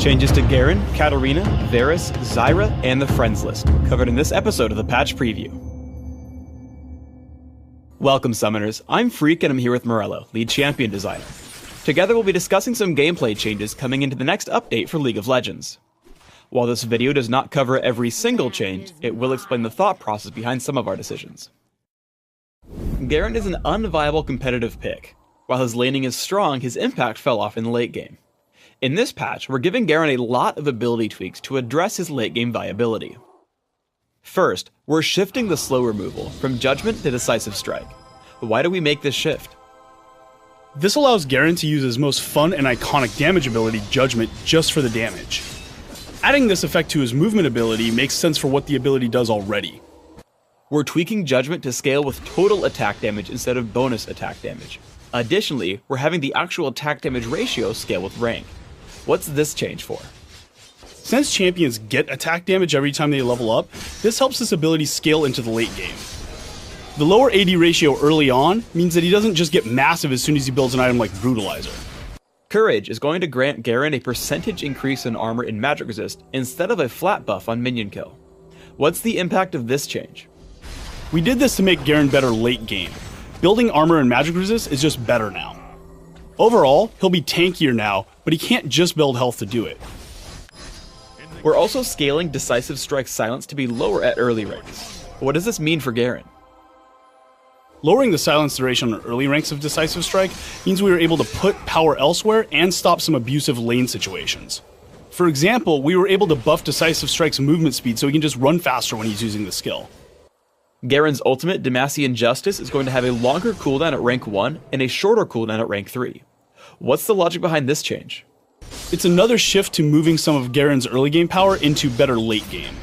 Changes to Garen, Katarina, Varus, Zyra, and the friends list, covered in this episode of the patch preview. Welcome Summoners, I'm Freak and I'm here with Morello, lead champion designer. Together we'll be discussing some gameplay changes coming into the next update for League of Legends. While this video does not cover every single change, it will explain the thought process behind some of our decisions. Garen is an unviable competitive pick. While his laning is strong, his impact fell off in the late game. In this patch, we're giving Garen a lot of ability tweaks to address his late game viability. First, we're shifting the slow removal from Judgment to Decisive Strike. Why do we make this shift? This allows Garen to use his most fun and iconic damage ability, Judgment, just for the damage. Adding this effect to his movement ability makes sense for what the ability does already. We're tweaking Judgment to scale with total attack damage instead of bonus attack damage. Additionally, we're having the actual attack damage ratio scale with rank. What's this change for? Since champions get attack damage every time they level up, this helps this ability scale into the late game. The lower AD ratio early on means that he doesn't just get massive as soon as he builds an item like Brutalizer. Courage is going to grant Garen a percentage increase in armor and magic resist instead of a flat buff on minion kill. What's the impact of this change? We did this to make Garen better late game. Building armor and magic resist is just better now. Overall, he'll be tankier now, but he can't just build health to do it. We're also scaling Decisive Strike Silence to be lower at early ranks. What does this mean for Garen? Lowering the silence duration on early ranks of Decisive Strike means we were able to put power elsewhere and stop some abusive lane situations. For example, we were able to buff Decisive Strike's movement speed so he can just run faster when he's using the skill. Garen's ultimate, Demacian Justice, is going to have a longer cooldown at rank 1 and a shorter cooldown at rank 3. What's the logic behind this change? It's another shift to moving some of Garen's early game power into better late game.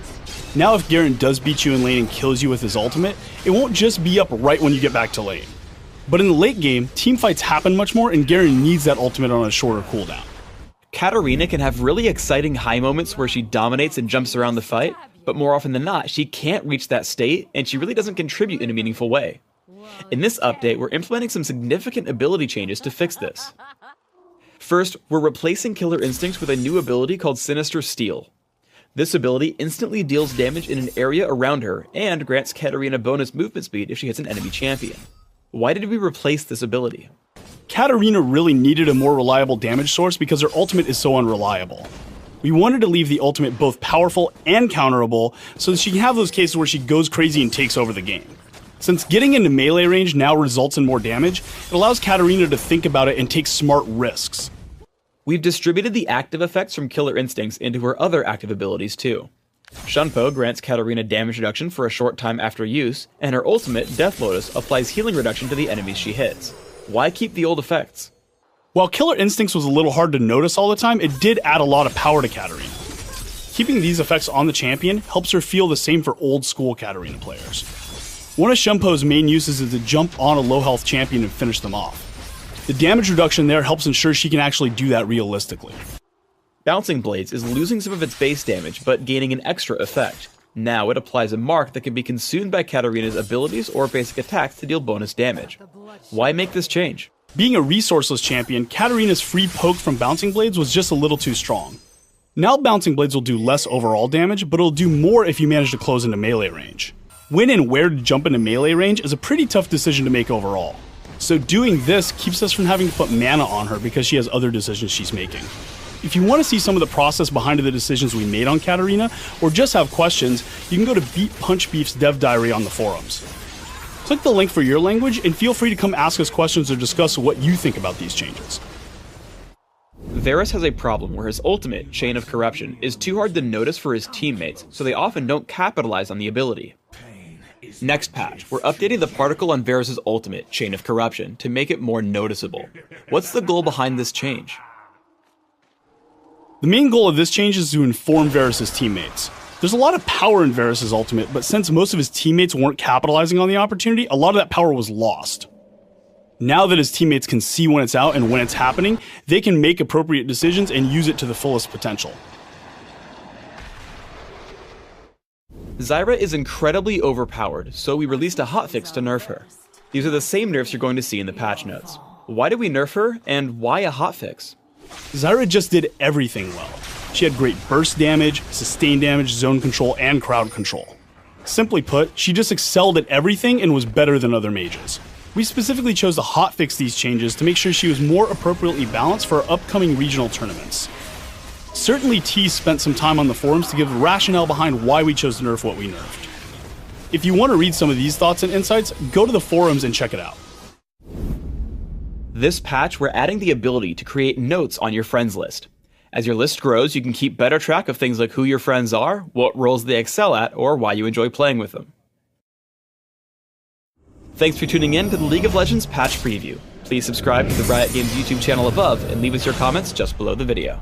Now if Garen does beat you in lane and kills you with his ultimate, it won't just be up right when you get back to lane. But in the late game, team fights happen much more and Garen needs that ultimate on a shorter cooldown. Katarina can have really exciting high moments where she dominates and jumps around the fight, but more often than not, she can't reach that state and she really doesn't contribute in a meaningful way. In this update, we're implementing some significant ability changes to fix this. First, we're replacing Killer Instincts with a new ability called Sinister Steel. This ability instantly deals damage in an area around her and grants Katarina bonus movement speed if she hits an enemy champion. Why did we replace this ability? Katarina really needed a more reliable damage source because her ultimate is so unreliable. We wanted to leave the ultimate both powerful and counterable so that she can have those cases where she goes crazy and takes over the game. Since getting into melee range now results in more damage, it allows Katarina to think about it and take smart risks. We've distributed the active effects from Killer Instincts into her other active abilities too. Shunpo grants Katarina damage reduction for a short time after use, and her ultimate, Death Lotus, applies healing reduction to the enemies she hits. Why keep the old effects? While Killer Instincts was a little hard to notice all the time, it did add a lot of power to Katarina. Keeping these effects on the champion helps her feel the same for old school Katarina players. One of Shunpo's main uses is to jump on a low health champion and finish them off. The damage reduction there helps ensure she can actually do that realistically. Bouncing Blades is losing some of its base damage, but gaining an extra effect. Now it applies a mark that can be consumed by Katarina's abilities or basic attacks to deal bonus damage. Why make this change? Being a resourceless champion, Katarina's free poke from Bouncing Blades was just a little too strong. Now Bouncing Blades will do less overall damage, but it'll do more if you manage to close into melee range. When and where to jump into melee range is a pretty tough decision to make overall. So doing this keeps us from having to put mana on her because she has other decisions she's making. If you want to see some of the process behind the decisions we made on Katarina, or just have questions, you can go to Beat Punch Beef's dev diary on the forums. Click the link for your language and feel free to come ask us questions or discuss what you think about these changes. Varus has a problem where his ultimate, Chain of Corruption, is too hard to notice for his teammates, so they often don't capitalize on the ability. Next patch, we're updating the particle on Varus' ultimate, Chain of Corruption, to make it more noticeable. What's the goal behind this change? The main goal of this change is to inform Varus' teammates. There's a lot of power in Varus' ultimate, but since most of his teammates weren't capitalizing on the opportunity, a lot of that power was lost. Now that his teammates can see when it's out and when it's happening, they can make appropriate decisions and use it to the fullest potential. Zyra is incredibly overpowered, so we released a hotfix to nerf her. These are the same nerfs you're going to see in the patch notes. Why did we nerf her, and why a hotfix? Zyra just did everything well. She had great burst damage, sustain damage, zone control, and crowd control. Simply put, she just excelled at everything and was better than other mages. We specifically chose to hotfix these changes to make sure she was more appropriately balanced for our upcoming regional tournaments. Certainly T spent some time on the forums to give the rationale behind why we chose to nerf what we nerfed. If you want to read some of these thoughts and insights, go to the forums and check it out. This patch, we're adding the ability to create notes on your friends list. As your list grows, you can keep better track of things like who your friends are, what roles they excel at, or why you enjoy playing with them. Thanks for tuning in to the League of Legends Patch Preview. Please subscribe to the Riot Games YouTube channel above and leave us your comments just below the video.